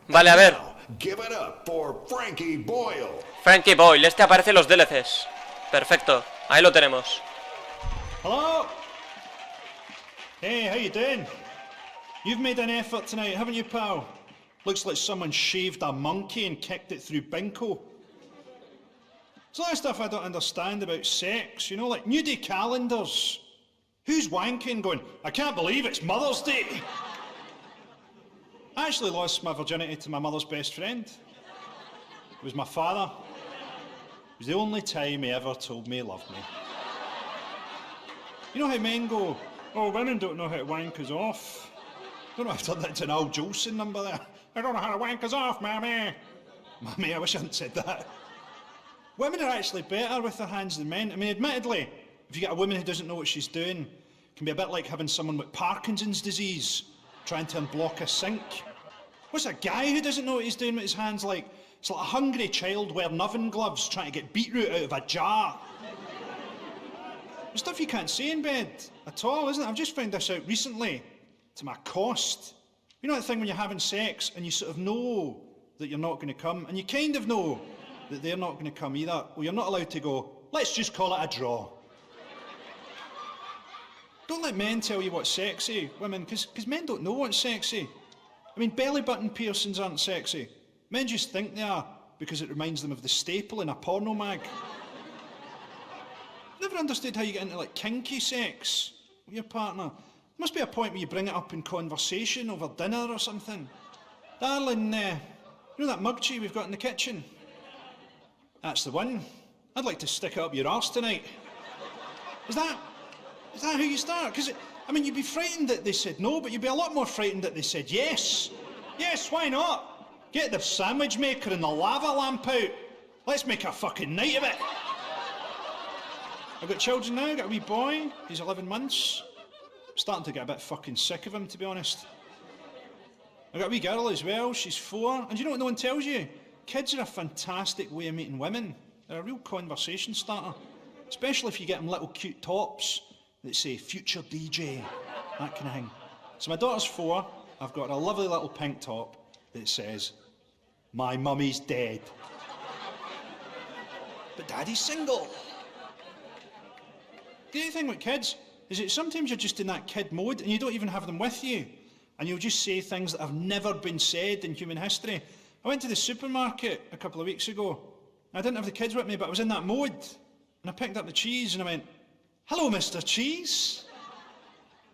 Vale, a ver. Give it up for Frankie Boyle. Frankie Boyle, este aparece en los DLCs. Perfecto, ahí lo tenemos. Hello? Hey, how you doing? You've made an effort tonight, haven't you, pal? Looks like someone shaved a monkey and kicked it through Binko. It's a lot of stuff I don't understand about sex, you know, like nudie calendars. Who's wanking going, I can't believe it's Mother's Day? I actually lost my virginity to my mother's best friend. It was my father. It was the only time he ever told me he loved me. You know how men go, oh, women don't know how to wank us off. I don't know if I've turned that into an Al Jolson number there. I don't know how to wank us off, mammy. Mammy, I wish I hadn't said that. Women are actually better with their hands than men. I mean, admittedly, if you get a woman who doesn't know what she's doing, it can be a bit like having someone with Parkinson's disease trying to unblock a sink. What's a guy who doesn't know what he's doing with his hands like? It's like a hungry child wearing oven gloves trying to get beetroot out of a jar. There's stuff you can't say in bed at all, isn't it? I've just found this out recently, to my cost. You know that thing when you're having sex and you sort of know that you're not going to come, and you kind of know that they're not going to come either? Well, you're not allowed to go, let's just call it a draw. Don't let men tell you what's sexy, women, because men don't know what's sexy. I mean, belly button piercings aren't sexy. Men just think they are because it reminds them of the staple in a porno mag. Never understood how you get into like kinky sex with your partner. There must be a point where you bring it up in conversation over dinner or something. Darling, you know that mug tea we've got in the kitchen? That's the one. I'd like to stick it up your arse tonight. Is that how you start? Because, I mean, you'd be frightened that they said no, but you'd be a lot more frightened that they said yes. Yes, why not? Get the sandwich maker and the lava lamp out. Let's make a fucking night of it. I've got children now, I've got a wee boy. He's 11 months. I'm starting to get a bit fucking sick of him, to be honest. I've got a wee girl as well, she's 4. And you know what no one tells you? Kids are a fantastic way of meeting women. They're a real conversation starter. Especially if you get them little cute tops that say future DJ, that kind of thing. So my daughter's 4, I've got a lovely little pink top that says, my mummy's dead. But daddy's single. The other thing with kids is that sometimes you're just in that kid mode and you don't even have them with you. And you'll just say things that have never been said in human history. I went to the supermarket a couple of weeks ago. I didn't have the kids with me, but I was in that mode. And I picked up the cheese and I went, hello, Mr. Cheese.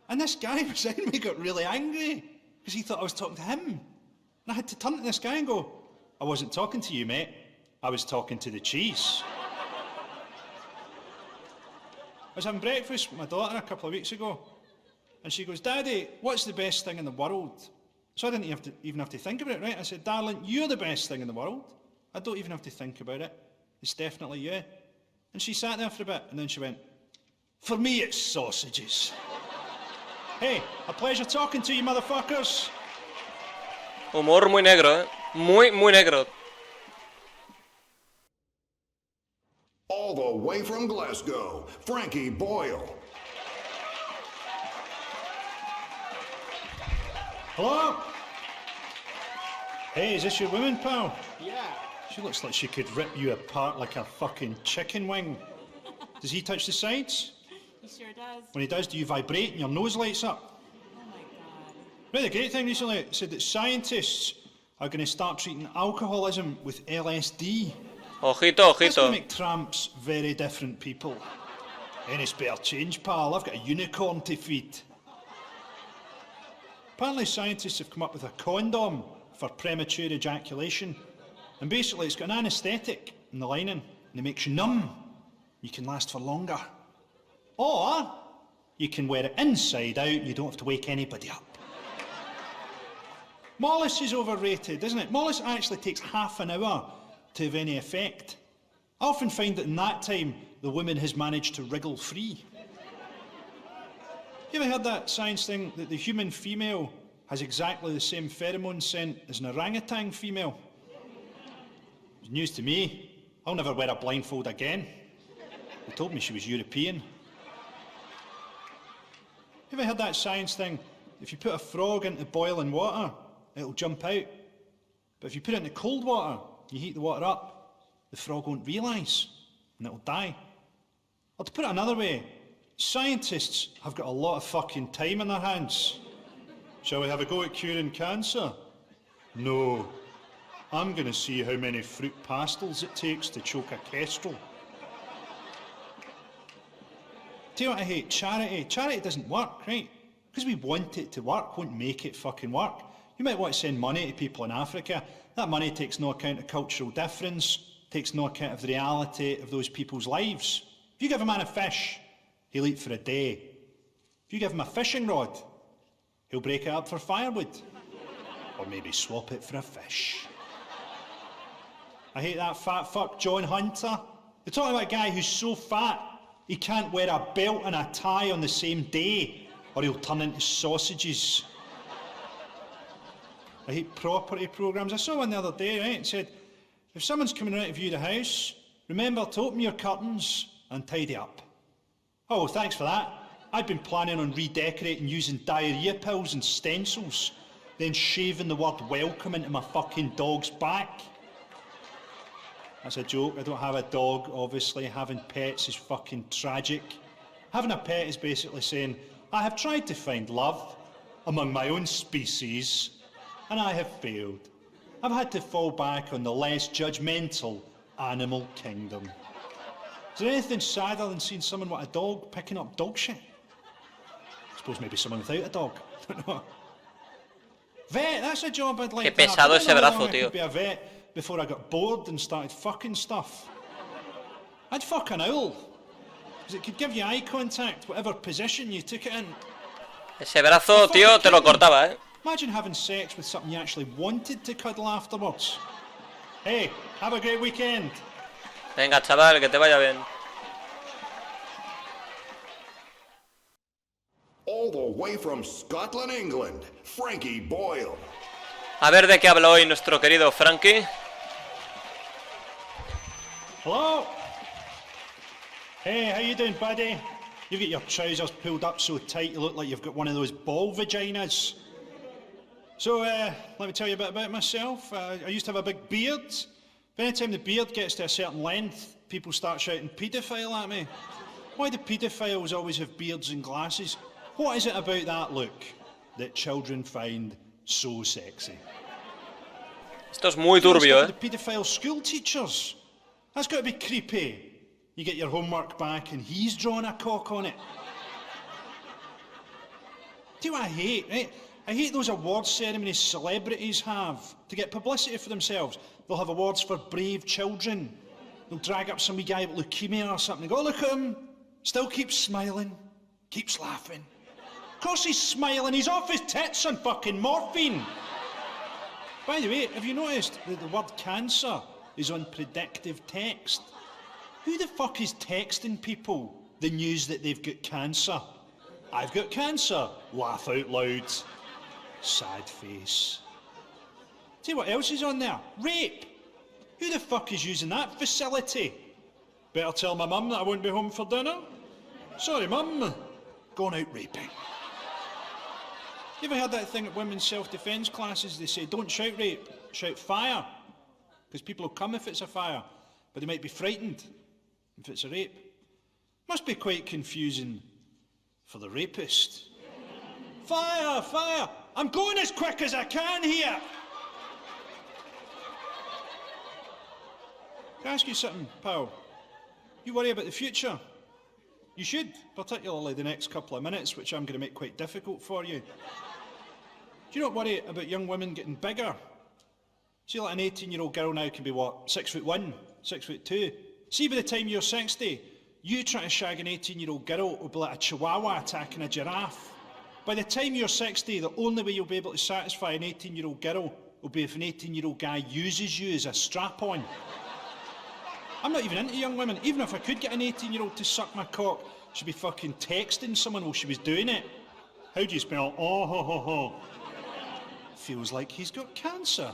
And this guy beside me got really angry because he thought I was talking to him. And I had to turn to this guy and go, I wasn't talking to you, mate. I was talking to the cheese. I was having breakfast with my daughter a couple of weeks ago. And she goes, Daddy, what's the best thing in the world? So I didn't even have to think about it, right? I said, darling, you're the best thing in the world. I don't even have to think about it. It's definitely you. And she sat there for a bit, and then she went, for me, it's sausages. Hey, a pleasure talking to you, motherfuckers. Humor muy negro, ¿eh? Muy, muy negro. All the way from Glasgow, Frankie Boyle. Hello? Hey, is this your woman, pal? Yeah. She looks like she could rip you apart like a fucking chicken wing. Does he touch the sides? He sure does. When he does, do you vibrate and your nose lights up? Oh my God. Right, the great thing recently said that scientists are going to start treating alcoholism with LSD. Ojito, That's going ojito. to make tramps very different people. Any spare change, pal? I've got a unicorn to feed. Apparently scientists have come up with a condom for premature ejaculation. And basically it's got an anaesthetic in the lining and it makes you numb. You can last for longer. Or you can wear it inside out and you don't have to wake anybody up. Mollis is overrated, isn't it? Mollis actually takes half an hour to have any effect. I often find that in that time the woman has managed to wriggle free. You ever heard that science thing that the human female has exactly the same pheromone scent as an orangutan female? It's news to me. I'll never wear a blindfold again. They told me she was European. You ever heard that science thing? If you put a frog into boiling water, it'll jump out. But if you put it in the cold water, you heat the water up, the frog won't realise, and it'll die. Or to put it another way, scientists have got a lot of fucking time on their hands. Shall we have a go at curing cancer? No. I'm going to see how many fruit pastels it takes to choke a kestrel. Tell you what I hate, charity. Charity doesn't work, right? Because we want it to work, won't make it fucking work. You might want to send money to people in Africa. That money takes no account of cultural difference, takes no account of the reality of those people's lives. If you give a man a fish, he'll eat for a day. If you give him a fishing rod, he'll break it up for firewood. Or maybe swap it for a fish. I hate that fat fuck John Hunter. They're talking about a guy who's so fat he can't wear a belt and a tie on the same day, or he'll turn into sausages. I hate property programmes. I saw one the other day, right? It said, if someone's coming around to view the house, remember to open your curtains and tidy up. Oh, thanks for that. I'd been planning on redecorating using diarrhoea pills and stencils, then shaving the word welcome into my fucking dog's back. That's a joke. I don't have a dog, obviously. Having pets is fucking tragic. Having a pet is basically saying, I have tried to find love among my own species, and I have failed. I've had to fall back on the less judgmental animal kingdom. Is there anything sadder than seeing someone with a dog picking up dog shit? I suppose maybe someone without a dog. I don't know. Vet, that's a job I'd like Qué to have. pesado I ese don't know how brazo, long I tío. could be a vet before I got bored and started fucking stuff. I'd fuck an owl. Because it could give you eye contact, whatever position you took it in. Ese brazo, tío, te lo cortaba, ¿eh? Imagine having sex with something you actually wanted to cuddle afterwards. Hey, have a great weekend. Venga, chaval, que te vaya bien. All the way from Scotland, England, Frankie Boyle. A ver de qué habla hoy nuestro querido Frankie. Hello? Hey, how you doing, buddy? You've got your trousers pulled up so tight you look like you've got one of those ball vaginas. So, let me tell you a bit about myself. I used to have a big beard. But anytime the beard gets to a certain length, people start shouting paedophile at me. Why do paedophiles always have beards and glasses? What is it about that look that children find so sexy? Esto es muy turbio, ¿eh? The paedophile school teachers. That's got to be creepy. You get your homework back and he's drawn a cock on it. Do you know what I hate, right? I hate those awards ceremonies celebrities have to get publicity for themselves. They'll have awards for brave children. They'll drag up some wee guy with leukemia or something and go, oh, look at him, still keeps smiling, keeps laughing. Of course he's smiling, he's off his tits on fucking morphine. By the way, have you noticed that the word cancer is on predictive text? Who the fuck is texting people the news that they've got cancer? I've got cancer. Laugh out loud. Sad face. See what else is on there? Rape. Who the fuck is using that facility? Better tell my mum that I won't be home for dinner. Sorry, mum. Gone out raping. You ever heard that thing at women's self-defence classes? They say, don't shout rape, shout fire. Because people will come if it's a fire, but they might be frightened if it's a rape. Must be quite confusing for the rapist. Fire, fire! I'm going as quick as I can here! Can I ask you something, pal? You worry about the future? You should, particularly the next couple of minutes, which I'm going to make quite difficult for you. Do you not worry about young women getting bigger? See, like an 18-year-old girl now can be, what, 6'1", 6'2". See, by the time you're 60, you trying to shag an 18-year-old girl will be like a chihuahua attacking a giraffe. By the time you're 60, the only way you'll be able to satisfy an 18-year-old girl will be if an 18-year-old guy uses you as a strap-on. I'm not even into young women. Even if I could get an 18-year-old to suck my cock, she'd be fucking texting someone while she was doing it. How do you spell oh ho ho ho? Feels like he's got cancer.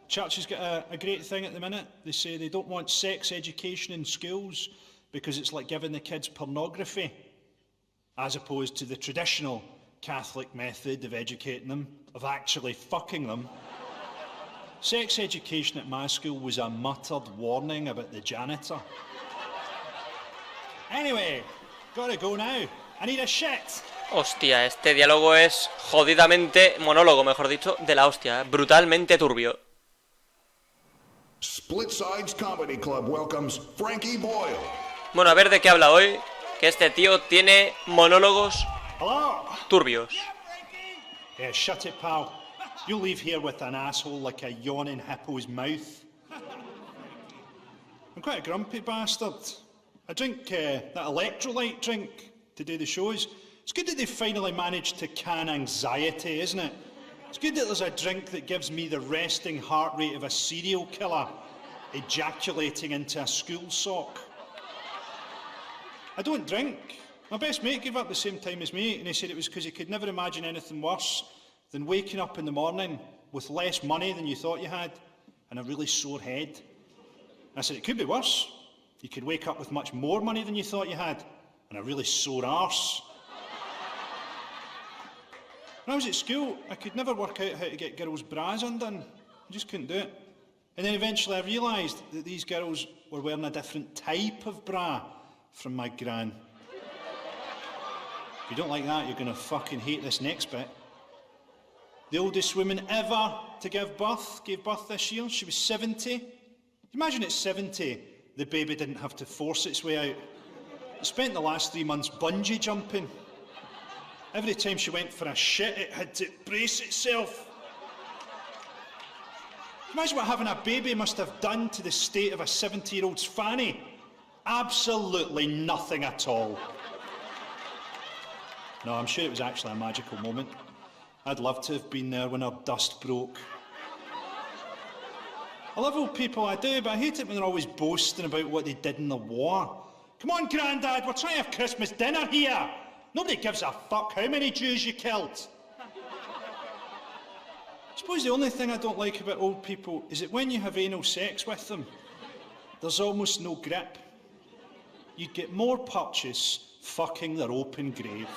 Church has got a great thing at the minute. They say they don't want sex education in schools because it's like giving the kids pornography, as opposed to the traditional Catholic method of educating them, of actually fucking them. Sex education at my school was a muttered warning about the janitor. Anyway, gotta go now. I need a shit. Hostia, este diálogo es jodidamente monólogo, mejor dicho, de la hostia, brutalmente turbio. Split Sides Comedy Club welcomes Frankie Boyle. Bueno, a ver de qué habla hoy, que este tío tiene monólogos Hello? turbios. Yeah, shut it, pal. You'll leave here with an asshole like a yawning hippo's mouth. I'm quite a grumpy bastard. I drink that electrolyte drink to do the shows. It's good that they finally managed to can anxiety, isn't it? It's good that there's a drink that gives me the resting heart rate of a serial killer ejaculating into a school sock. I don't drink. My best mate gave up the same time as me, and he said it was because he could never imagine anything worse than waking up in the morning with less money than you thought you had and a really sore head. And I said, it could be worse. You could wake up with much more money than you thought you had and a really sore arse. When I was at school, I could never work out how to get girls' bras undone. I just couldn't do it. And then eventually I realised that these girls were wearing a different type of bra from my gran. If you don't like that, you're going to fucking hate this next bit. The oldest woman ever to give birth gave birth this year. She was 70. Imagine at 70, the baby didn't have to force its way out. It spent the last 3 months bungee jumping. Every time she went for a shit, it had to brace itself. Imagine what having a baby must have done to the state of a 70-year-old's fanny. Absolutely nothing at all. No, I'm sure it was actually a magical moment. I'd love to have been there when her dust broke. I love old people, I do, but I hate it when they're always boasting about what they did in the war. Come on, Grandad, we're trying to have Christmas dinner here. Nobody gives a fuck how many Jews you killed. I suppose the only thing I don't like about old people is that when you have anal sex with them, there's almost no grip. You'd get more purchase fucking their open grave.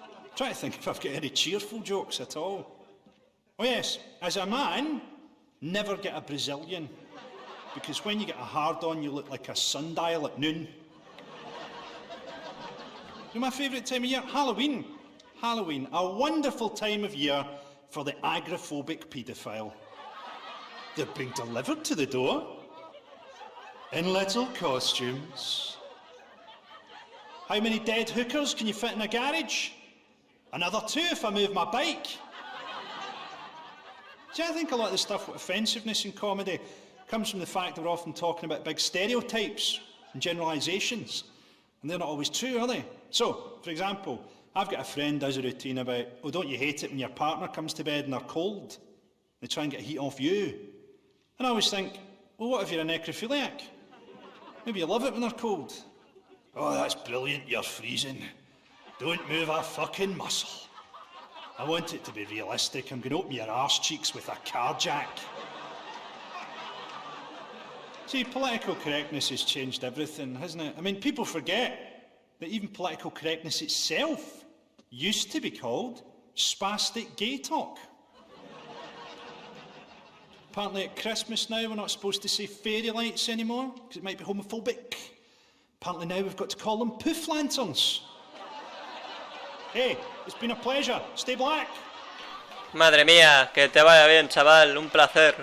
I'm trying to think if I've got any cheerful jokes at all. Oh yes, as a man, never get a Brazilian. Because when you get a hard-on, you look like a sundial at noon. You know my favourite time of year? Halloween. Halloween, a wonderful time of year for the agoraphobic paedophile. They're being delivered to the door in little costumes. How many dead hookers can you fit in a garage? Another 2 if I move my bike. See, I think a lot of the stuff with offensiveness in comedy comes from the fact that we're often talking about big stereotypes and generalisations. And they're not always true, are they? So, for example, I've got a friend who does a routine about, oh, don't you hate it when your partner comes to bed and they're cold? They try and get heat off you. And I always think, well, what if you're a necrophiliac? Maybe you love it when they're cold. Oh, that's brilliant, you're freezing. Don't move a fucking muscle. I want it to be realistic. I'm going to open your arse cheeks with a car jack. See, political correctness has changed everything, hasn't it? I mean, people forget that even political correctness itself used to be called spastic gay talk. Apparently at Christmas now we're not supposed to say fairy lights anymore because it might be homophobic. Apparently now we've got to call them poof lanterns. Hey, it's been a pleasure. Stay black. Madre mía, que te vaya bien, chaval, un placer.